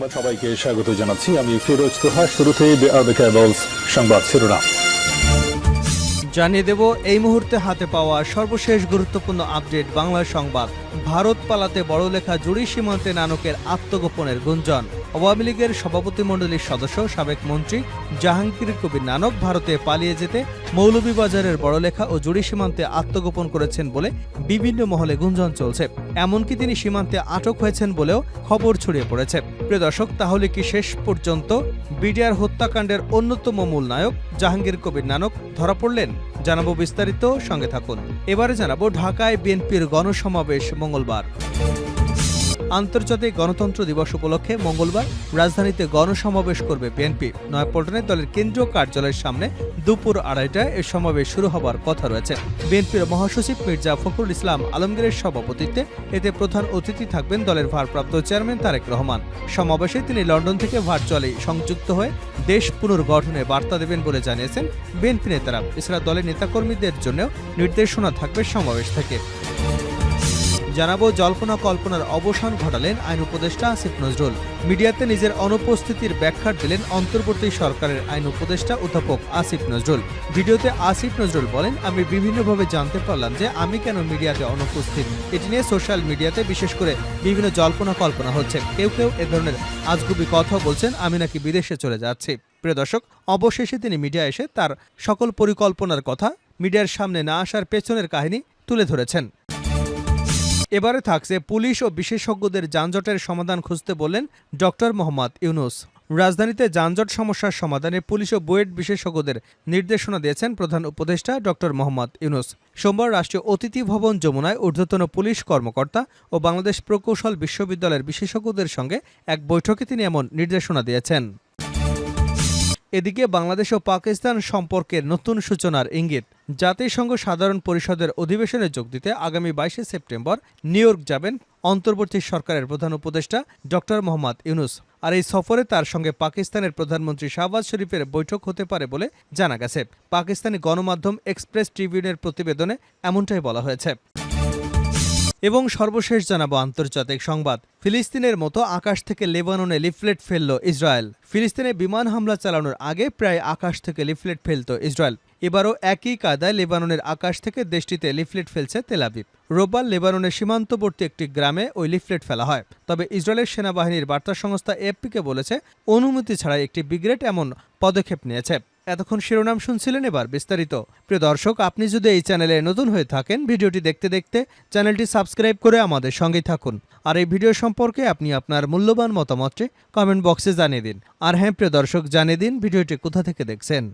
সংবাদ সবাইকে স্বাগত জানাচ্ছি। আমি ফিরোজ তোহা। শুরুতেই সংবাদ শিরোনাম জানিয়ে দেব এই মুহূর্তে হাতে পাওয়া সর্বশেষ গুরুত্বপূর্ণ আপডেট বাংলা সংবাদ। ভারত পালাতে বড়লেখা জুড়ি সীমান্তে নানকের আত্মগোপনের গুঞ্জন। আওয়ামী লীগের সভাপতিমণ্ডলীর সদস্য সাবেক মন্ত্রী জাহাঙ্গীর কবির নানক ভারতে পালিয়ে যেতে মৌলভীবাজারের বড়লেখা ও জুড়ি সীমান্তে আত্মগোপন করেছেন বলে বিভিন্ন মহলে গুঞ্জন চলছে। এমনকি তিনি সীমান্তে আটক হয়েছেন বলেও খবর ছড়িয়ে পড়েছে। প্রিয় দর্শক, তাহলে কি শেষ পর্যন্ত বিডিআর হত্যাকাণ্ডের অন্যতম মূল নায়ক জাহাঙ্গীর কবির নানক ধরা পড়লেন? জানাবো বিস্তারিত, সঙ্গে থাকুন। এবারে জানাবো ঢাকায় বিএনপির গণসমাবেশ মঙ্গলবার। আন্তর্জাতিক গণতন্ত্র দিবস উপলক্ষে মঙ্গলবার রাজধানীতে গণসমাবেশ করবে বিএনপি। নয়াপল্টনে দলের কেন্দ্রীয় কার্যালয়ের সামনে দুপুর 2:30টায় এ সমাবেশ শুরু হবার কথা রয়েছে। বিএনপির মহাসচিব মির্জা ফখরুল ইসলাম আলমগীরের সভাপতিত্বে এতে প্রধান অতিথি থাকবেন দলের ভারপ্রাপ্ত চেয়ারম্যান তারেক রহমান। সমাবেশে তিনি লন্ডন থেকে ভার্চুয়ালি সংযুক্ত হয়ে দেশ পুনর্গঠনে বার্তা দেবেন বলে জানিয়েছেন বিএনপি নেতারা। এছাড়া দলের নেতাকর্মীদের জন্যও নির্দেশনা থাকবে সমাবেশ থেকে। জানাবো জল্পনা কল্পনার অবসান ঘটালেন আইন উপদেষ্টা আসিফ নজরুল। মিডিয়াতে নিজের অনুপস্থিতির ব্যাখ্যা দিলেন অন্তর্বর্তী সরকারের আইন উপদেষ্টা অধ্যাপক আসিফ নজরুল। ভিডিওতে আসিফ নজরুল বলেন, আমি বিভিন্নভাবে জানতে পারলাম যে আমি কেন মিডিয়াতে অনুপস্থিত। এটি নিয়ে সোশ্যাল মিডিয়াতে বিশেষ করে বিভিন্ন জল্পনা কল্পনা হচ্ছে। কেউ কেউ এ ধরনের আজগুবি কথা বলছেন আমি নাকি বিদেশে চলে যাচ্ছি। প্রিয় দর্শক, অবশেষে তিনি মিডিয়া এসে তার সকল পরিকল্পনার কথা, মিডিয়ার সামনে না আসার পেছনের কাহিনী তুলে ধরেছেন। এবারে থাকছে পুলিশ ও বিশেষজ্ঞদের যানজটের সমাধান খুঁজতে বললেন ডক্টর মোহাম্মদ ইউনুস। রাজধানীতে যানজট সমস্যার সমাধানে পুলিশ ও বুয়েট বিশেষজ্ঞদের নির্দেশনা দিয়েছেন প্রধান উপদেষ্টা ডক্টর মোহাম্মদ ইউনুস। সোমবার রাষ্ট্রীয় অতিথি ভবন যমুনায় ঊর্ধ্বতন পুলিশ কর্মকর্তা ও বাংলাদেশ প্রকৌশল বিশ্ববিদ্যালয়ের বিশেষজ্ঞদের সঙ্গে এক বৈঠকে তিনি এমন নির্দেশনা দিয়েছেন। এদিকে বাংলাদেশ ও পাকিস্তান সম্পর্কের নতুন সূচনার ইঙ্গিত। জাতিসংঘ সাধারণ পরিষদের অধিবেশনে যোগ দিতে আগামী 22শে সেপ্টেম্বর নিউ ইয়র্ক যাবেন অন্তর্বর্তী সরকারের প্রধান উপদেষ্টা ডক্টর মোহাম্মদ ইউনুস। আর এই সফরে তার সঙ্গে পাকিস্তানের প্রধানমন্ত্রী শাহবাজ শরীফের বৈঠক হতে পারে বলে জানা গেছে। পাকিস্তানি গণমাধ্যম এক্সপ্রেস ট্রিবিউনের প্রতিবেদনে এমনটাই বলা হয়েছে। এবং সর্বশেষ জানাবো আন্তর্জাতিক সংবাদ। ফিলিস্তিনের মতো আকাশ থেকে লেবাননে লিফলেট ফেলল ইসরায়েল। ফিলিস্তিনে বিমান হামলা চালানোর আগে প্রায় আকাশ থেকে লিফলেট ফেলত ইসরায়েল। এবারও একই কায়দায় লেবাননের আকাশ থেকে দেশটিতে লিফলেট ফেলছে তেল আবিব। রোববার লেবাননের সীমান্তবর্তী একটি গ্রামে ওই লিফলেট ফেলা হয়। তবে ইসরায়েলের সেনাবাহিনীর বার্তা সংস্থা এএফপিকে বলেছে অনুমতি ছাড়াই একটি ব্রিগেড এমন পদক্ষেপ নিয়েছে। এতক্ষণ শিরোনাম শুনছিলেন, এবার বিস্তারিত। প্রিয় দর্শক, আপনি যদি এই চ্যানেলে নতুন হয়ে থাকেন, ভিডিওটি দেখতে দেখতে চ্যানেলটি সাবস্ক্রাইব করে আমাদের সঙ্গেই থাকুন। আর এই ভিডিও সম্পর্কে আপনি আপনার মূল্যবান মতামতটি কমেন্ট বক্সে জানিয়ে দিন। আর হ্যাঁ প্রিয় দর্শক, জানিয়ে দিন ভিডিওটি কোথা থেকে দেখছেন।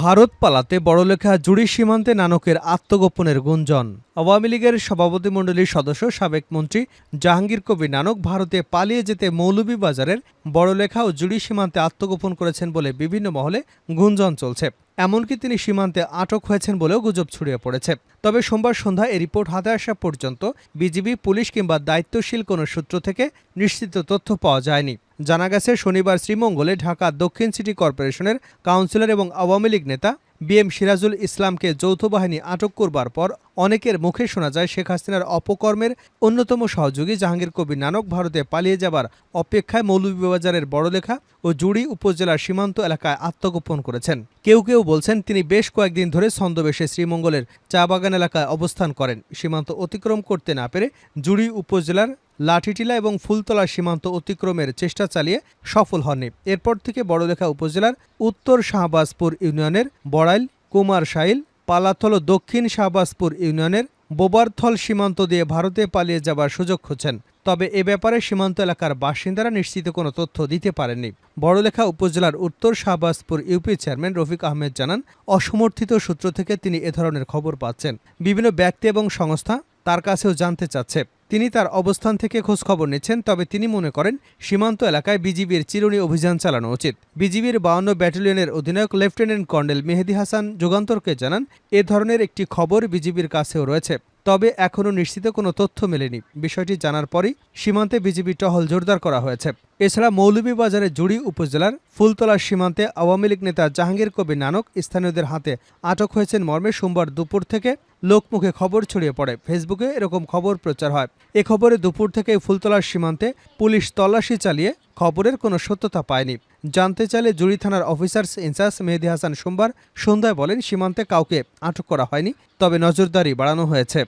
ভারত পালাতে বড়লেখা জুড়ি সীমান্তে নানকের আত্মগোপনের গুঞ্জন। আওয়ামী লীগের সভাপতিমণ্ডলীর সদস্য সাবেক মন্ত্রী জাহাঙ্গীর কবির নানক ভারতে পালিয়ে যেতে মৌলভীবাজারের বড়লেখা ও জুড়ি সীমান্তে আত্মগোপন করেছেন বলে বিভিন্ন মহলে গুঞ্জন চলছে। এমনকি তিনি সীমান্তে আটক হয়েছেন বলেও গুজব ছড়িয়ে পড়েছে। তবে সোমবার সন্ধ্যায় এই রিপোর্ট হাতে আসা পর্যন্ত বিজিবি, পুলিশ কিংবা দায়িত্বশীল কোনো সূত্র থেকে নিশ্চিত তথ্য পাওয়া যায়নি। জানা গেছে, শনিবার শ্রীমঙ্গলে ঢাকা দক্ষিণ সিটি কর্পোরেশনের কাউন্সিলর এবং আওয়ামী লীগ নেতা বিএম সিরাজুল ইসলামকে যৌথ বাহিনী আটক করবার পর অনেকের মুখে শোনা যায় শেখ হাসিনার অপকর্মের অন্যতম সহযোগী জাহাঙ্গীর কবির নানক ভারতে পালিয়ে যাবার অপেক্ষায় মৌলভীবাজারের বড়লেখা ও জুড়ি উপজেলার সীমান্ত এলাকায় আত্মগোপন করেছেন। কেউ কেউ বলছেন তিনি বেশ কয়েকদিন ধরে ছদ্মবেশে শ্রীমঙ্গলের চা বাগান এলাকায় অবস্থান করেন। সীমান্ত অতিক্রম করতে না পেরে জুড়ি উপজেলার লাঠিটিলা এবং ফুলতলা সীমান্ত অতিক্রমের চেষ্টা চালিয়ে সফল হননি। এরপর থেকে বড়লেখা উপজেলার উত্তর শাহবাজপুর ইউনিয়নের বড়াইল, কুমারশাইল, পালাথল ও দক্ষিণ শাহবাজপুর ইউনিয়নের বোবারথল সীমান্ত দিয়ে ভারতে পালিয়ে যাবার সুযোগ খুঁজছেন। তবে এ ব্যাপারে সীমান্ত এলাকার বাসিন্দারা নিশ্চিত কোনো তথ্য দিতে পারেননি। বড়লেখা উপজেলার উত্তর শাহবাজপুর ইউপি চেয়ারম্যান রফিক আহমেদ জানান, অসমর্থিত সূত্র থেকে তিনি এ ধরনের খবর পাচ্ছেন। বিভিন্ন ব্যক্তি এবং সংস্থা তার কাছেও জানতে চাচ্ছে। তিনি তার অবস্থান থেকে খোঁজখবর নিচ্ছেন। তবে তিনি মনে করেন সীমান্ত এলাকায় বিজিবির চিরুনি অভিযান চালানো উচিত। বিজিবির 52 ব্যাটালিয়নের অধিনায়ক লেফটেন্যান্ট কর্নেল মেহেদী হাসান যুগান্তরকে জানান, এ ধরনের একটি খবর বিজিবির কাছেও রয়েছে। তবে এখনও নিশ্চিত কোনো তথ্য মেলেনি। বিষয়টি জানার পরই সীমান্তে বিজিবি টহল জোরদার করা হয়েছে। এছাড়া মৌলভীবাজারের জুড়ি উপজেলার ফুলতলা সীমান্তে আওয়ামী লীগ নেতা জাহাঙ্গীর কবির নানক স্থানীয়দের হাতে আটক হয়েছেন মর্মে সোমবার দুপুর থেকে লোকমুখে খবর ছড়িয়ে পড়ে। ফেসবুকে এরকম খবর প্রচার হয়। এ খবরে দুপুর থেকে ফুলতলার সীমান্তে পুলিশ তল্লাশি চালিয়ে খবরের কোনো সত্যতা পায়নি। জানতে চাইলে জুড়ি থানার অফিসার্স ইনচার্জ মেহেদী হাসান সোমবার সন্ধ্যায় বলেন, সীমান্তে কাউকে আটক করা হয়নি, তবে নজরদারি বাড়ানো হয়েছে।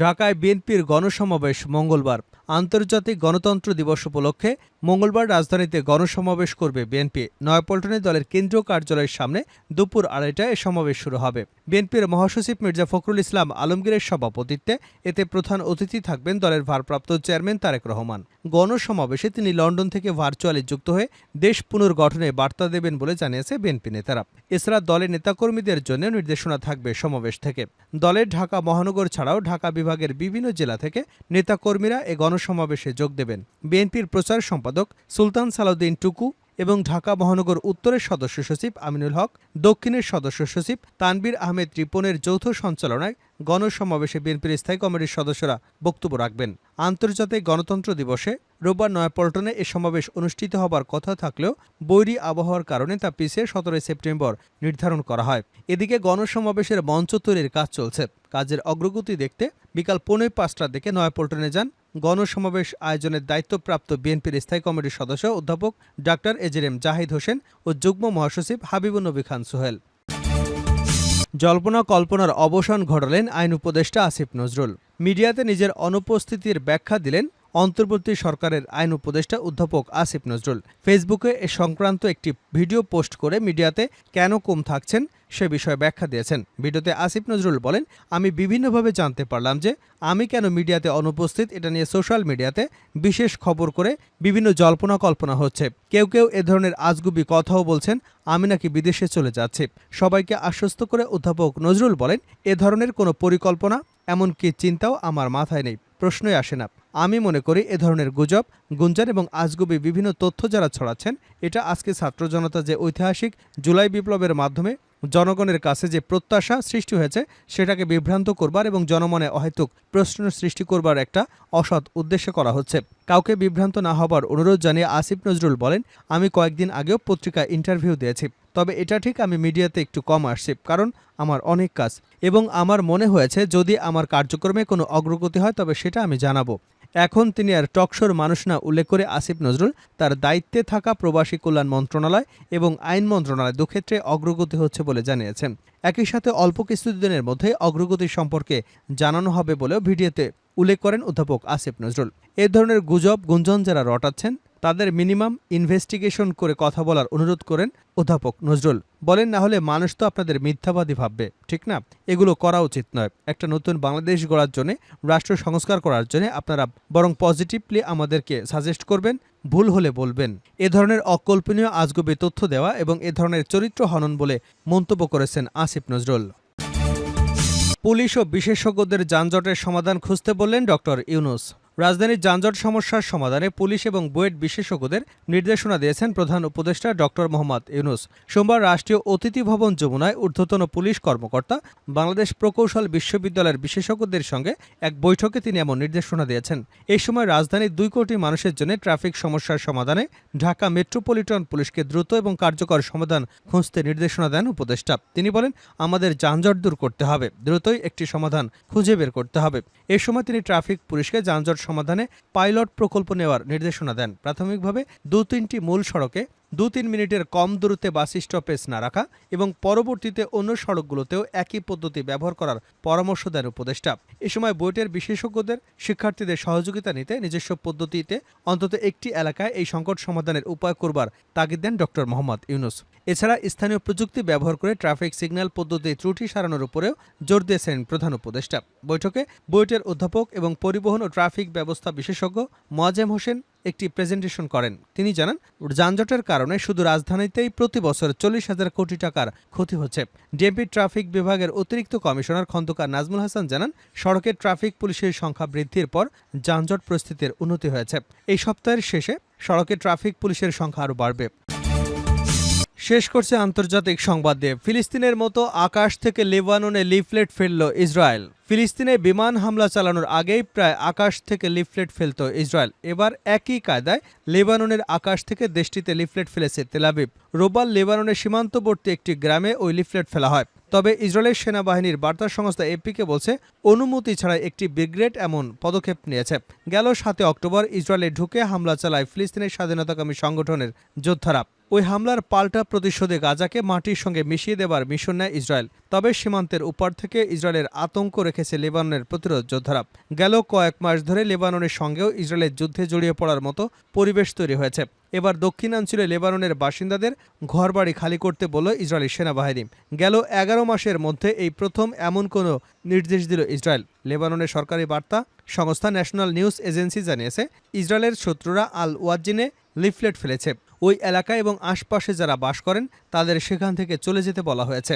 ঢাকায় বিএনপির গণসমাবেশ মঙ্গলবার। আন্তর্জাতিক গণতন্ত্র দিবস উপলক্ষে মঙ্গলবার রাজধানীতে গণসমাবেশ করবে বিএনপি। নয়াপল্টনে দলের কেন্দ্রীয় কার্যালয়ের সামনে দুপুর 2:30টায় এ সমাবেশ শুরু হবে। বিএনপির মহাসচিব মির্জা ফখরুল ইসলাম আলমগীরের সভাপতিত্বে এতে প্রধান অতিথি থাকবেন দলের ভারপ্রাপ্ত চেয়ারম্যান তারেক রহমান। গণসমাবেশে তিনি লন্ডন থেকে ভার্চুয়ালি যুক্ত হয়ে দেশ পুনর্গঠনে বার্তা দেবেন বলে জানিয়েছে বিএনপি নেতারা। এছাড়া দলের নেতাকর্মীদের জন্য নির্দেশনা থাকবে সমাবেশ থেকে। দলের ঢাকা মহানগর ছাড়াও ঢাকা বিভাগের বিভিন্ন জেলা থেকে নেতাকর্মীরা এ গণসমাবেশে যোগ দেবেন। বিএনপির প্রচার সম্পাদক সুলতান সালাউদ্দিন টুকু এবং ঢাকা মহানগর উত্তরের সদস্য সচিব আমিনুল হক, দক্ষিণের সদস্য সচিব তানবীর আহমেদ রিপনের যৌথ সঞ্চালনায় গণসমাবেশে বিএনপির স্থায়ী কমিটির সদস্যরা বক্তব্য রাখবেন। আন্তর্জাতিক গণতন্ত্র দিবসে রোববার নয়াপল্টনে এ সমাবেশ অনুষ্ঠিত হবার কথা থাকলেও বৈরী আবহাওয়ার কারণে তা পিছিয়ে 17 সেপ্টেম্বর নির্ধারণ করা হয়। এদিকে গণসমাবেশের মঞ্চ তৈরির কাজ চলছে। কাজের অগ্রগতি দেখতে বিকাল 4:45টার দিকে নয়াপল্টনে যান গণসমাবেশ আয়োজনের দায়িত্বপ্রাপ্ত বিএনপির স্থায়ী কমিটির সদস্য অধ্যাপক ডাক্তার এজেএম জাহিদ হোসেন ও যুগ্ম মহাসচিব হাবিবুন নবী খান সোহেল। জল্পনা কল্পনার অবসান ঘটালেন আইন উপদেষ্টা আসিফ নজরুল। মিডিয়াতে নিজের অনুপস্থিতির ব্যাখ্যা দিলেন অন্তর্বর্তী সরকারের আইন উপদেষ্টা অধ্যাপক আসিফ নজরুল। ফেসবুকে এ সংক্রান্ত একটি ভিডিও পোস্ট করে মিডিয়াতে কেন কম থাকছেন সে বিষয়ে ব্যাখ্যা দিয়েছেন। ভিডিওতে আসিফ নজরুল বলেন, আমি বিভিন্নভাবে জানতে পারলাম যে আমি কেন মিডিয়াতে অনুপস্থিত। এটা নিয়ে সোশ্যাল মিডিয়াতে বিশেষ খবর করে বিভিন্ন জল্পনা কল্পনা হচ্ছে। কেউ কেউ এ ধরনের আজগুবি কথাও বলছেন আমি নাকি বিদেশে চলে যাচ্ছি। সবাইকে আশ্বস্ত করে অধ্যাপক নজরুল বলেন, এ ধরনের কোনো পরিকল্পনা এমনকি চিন্তাও আমার মাথায় নেই, প্রশ্নই আসে না। আমি মনে করি এ ধরনের গুজব, গুঞ্জন এবং আজগুবি বিভিন্ন তথ্য যারা ছড়াচ্ছেন, এটা আজকে ছাত্র জনতা যে ঐতিহাসিক জুলাই বিপ্লবের মাধ্যমে জনগণের কাছে যে প্রত্যাশা সৃষ্টি হয়েছে সেটাকে বিভ্রান্ত করবার এবং জনমনে অহেতুক প্রশ্ন সৃষ্টি করবার একটা অসৎ উদ্দেশ্যে করা হচ্ছে। কাউকে বিভ্রান্ত না হবার অনুরোধ জানিয়ে আসিফ নজরুল বলেন, আমি কয়েকদিন আগেও পত্রিকায় ইন্টারভিউ দিয়েছি, তবে এটা ঠিক আমি মিডিয়াতে একটু কম আসছি, কারণ আমার অনেক কাজ এবং আমার মনে হয়েছে যদি আমার কার্যক্রমে কোনো অগ্রগতি হয় তবে সেটা আমি জানাবো। এখন তিনি আর টকশোর মানুষ না উল্লেখ করে আসিফ নজরুল তার দায়িত্বে থাকা প্রবাসী কল্যাণ মন্ত্রণালয় এবং আইন মন্ত্রণালয় দুক্ষেত্রে অগ্রগতি হচ্ছে বলে জানিয়েছেন। একই সাথে অল্প কিছুদিনের মধ্যে অগ্রগতি সম্পর্কে জানানো হবে বলেও ভিডিওতে উল্লেখ করেন অধ্যাপক আসিফ নজরুল। এ ধরনের গুজব গুঞ্জন যারা রটাচ্ছেন তাদের মিনিমাম ইনভেস্টিগেশন করে কথা বলার অনুরোধ করেন অধ্যাপক নজরুল। বলেন, না হলে মানুষ তো আপনাদের মিথ্যাবাদী ভাববে, ঠিক না? এগুলো করা উচিত নয়। একটা নতুন বাংলাদেশ গড়ার জন্য, রাষ্ট্র সংস্কার করার জন্য আপনারা বরং পজিটিভলি আমাদেরকে সাজেস্ট করবেন, ভুল হলে বলবেন। এ ধরনের অকল্পনীয় আজগুবি তথ্য দেওয়া এবং এ ধরনের চরিত্র হনন বলে মন্তব্য করেছেন আসিফ নজরুল। পুলিশ ও বিশেষজ্ঞদের যানজটের সমাধান খুঁজতে বললেন ডক্টর ইউনূস। রাজধানীর যানজট সমস্যার সমাধানে পুলিশ এবং বুয়েট বিশেষজ্ঞদের নির্দেশনা দিয়েছেন প্রধান উপদেষ্টা ডক্টর মোহাম্মদ ইউনূস। সোমবার রাষ্ট্রীয় অতিথি ভবন যমুনায় ঊর্ধ্বতন পুলিশ কর্মকর্তা বাংলাদেশ প্রকৌশল বিশ্ববিদ্যালয়ের বিশেষজ্ঞদের সঙ্গে এক বৈঠকে তিনি এমন নির্দেশনা দিয়েছেন। এই সময় রাজধানীর 2 কোটি মানুষের জন্য ট্রাফিক সমস্যার সমাধানে ঢাকা মেট্রোপলিটন পুলিশকে দ্রুত এবং কার্যকর সমাধান খুঁজতে নির্দেশনা দেন উপদেষ্টা। তিনি বলেন, আমাদের যানজট দূর করতে হবে, দ্রুতই একটি সমাধান খুঁজে বের করতে হবে। এ সময় তিনি ট্রাফিক পুলিশকে যানজট সমাধানে পাইলট প্রকল্প নেওয়ার নির্দেশনা দেন। প্রাথমিকভাবে 2-3টি মূল সড়কে 2-3 মিনিটের কম দূরত্বে বাস স্টপেজ না রাখা এবং পরবর্তীতে অন্য সড়কগুলোতেও একই পদ্ধতি ব্যবহার করার পরামর্শ দেন উপদেষ্টা। এ সময় বুয়েটের বিশেষজ্ঞদের শিক্ষার্থীদের সহযোগিতা নিতে নিজস্ব পদ্ধতিতে অন্তত একটি এলাকায় এই সংকট সমাধানের উপায় করবার তাগিদ দেন ডক্টর মোহাম্মদ ইউনূস। এছাড়া স্থানীয় প্রযুক্তি ব্যবহার করে ট্রাফিক সিগন্যাল পদ্ধতি ত্রুটি সারানোর উপরেও জোর দিয়েছেন প্রধান উপদেষ্টা। বৈঠকে বুয়েটের অধ্যাপক এবং পরিবহন ও ট্রাফিক ব্যবস্থা বিশেষজ্ঞ মোয়াজ্জেম হোসেন একটি প্রেজেন্টেশন করেন। তিনি জানান, যানজটের কারণে শুধু রাজধানীতেই প্রতি বছর 40,000 কোটি টাকার ক্ষতি হচ্ছে। ডিএমপি ট্রাফিক বিভাগের অতিরিক্ত কমিশনার খন্দকার নাজমুল হাসান জানান, সড়কে ট্রাফিক পুলিশের সংখ্যা বৃদ্ধির পর যানজট পরিস্থিতির উন্নতি হয়েছে। এই সপ্তাহের শেষে সড়কে ট্রাফিক পুলিশের সংখ্যা আরও বাড়বে। শেষ করছে আন্তর্জাতিক সংবাদ দিয়ে। ফিলিস্তিনের মতো আকাশ থেকে লেবাননে লিফলেট ফেলল ইসরায়েল। ফিলিস্তিনে বিমান হামলা চালানোর আগেই প্রায় আকাশ থেকে লিফলেট ফেলত ইসরায়েল। এবার একই কায়দায় লেবাননের আকাশ থেকে দেশটিতে লিফলেট ফেলেছে তেল আবিব। রোববার লেবাননের সীমান্তবর্তী একটি গ্রামে ওই লিফলেট ফেলা হয়। তবে ইসরায়েলের সেনাবাহিনীর বার্তা সংস্থা এপিকে বলছে, অনুমতি ছাড়াই একটি ব্রিগেড এমন পদক্ষেপ নিয়েছে। গেল ৭ অক্টোবর ইসরায়েলে ঢুকে হামলা চালায় ফিলিস্তিনের স্বাধীনতাকামী সংগঠনের যোদ্ধারা। ওই হামলার পাল্টা প্রতিশোধে গাজাকে মাটির সঙ্গে মিশিয়ে দেবার মিশন নেয় ইসরায়েল। তবে সীমান্তের উপর থেকে ইসরায়েলের আতঙ্ক রেখেছে লেবাননের প্রতিরোধ যোদ্ধারা। গেল কয়েক মাস ধরে লেবাননের সঙ্গেও ইসরায়েলের যুদ্ধে জড়িয়ে পড়ার মতো পরিবেশ তৈরি হয়েছে। এবার দক্ষিণাঞ্চলে লেবাননের বাসিন্দাদের ঘরবাড়ি খালি করতে বলল ইসরায়েলি সেনাবাহিনী। গেল ১১ মাসের মধ্যে এই প্রথম এমন কোনো নির্দেশ দিল ইসরায়েল। লেবাননের সরকারি বার্তা সংস্থা ন্যাশনাল নিউজ এজেন্সি জানিয়েছে, ইসরায়েলের শত্রুরা আল ওয়াজিনে লিফলেট ফেলেছে। ওই এলাকায় এবং আশপাশে যারা বাস করেন তাদের সেখান থেকে চলে যেতে বলা হয়েছে।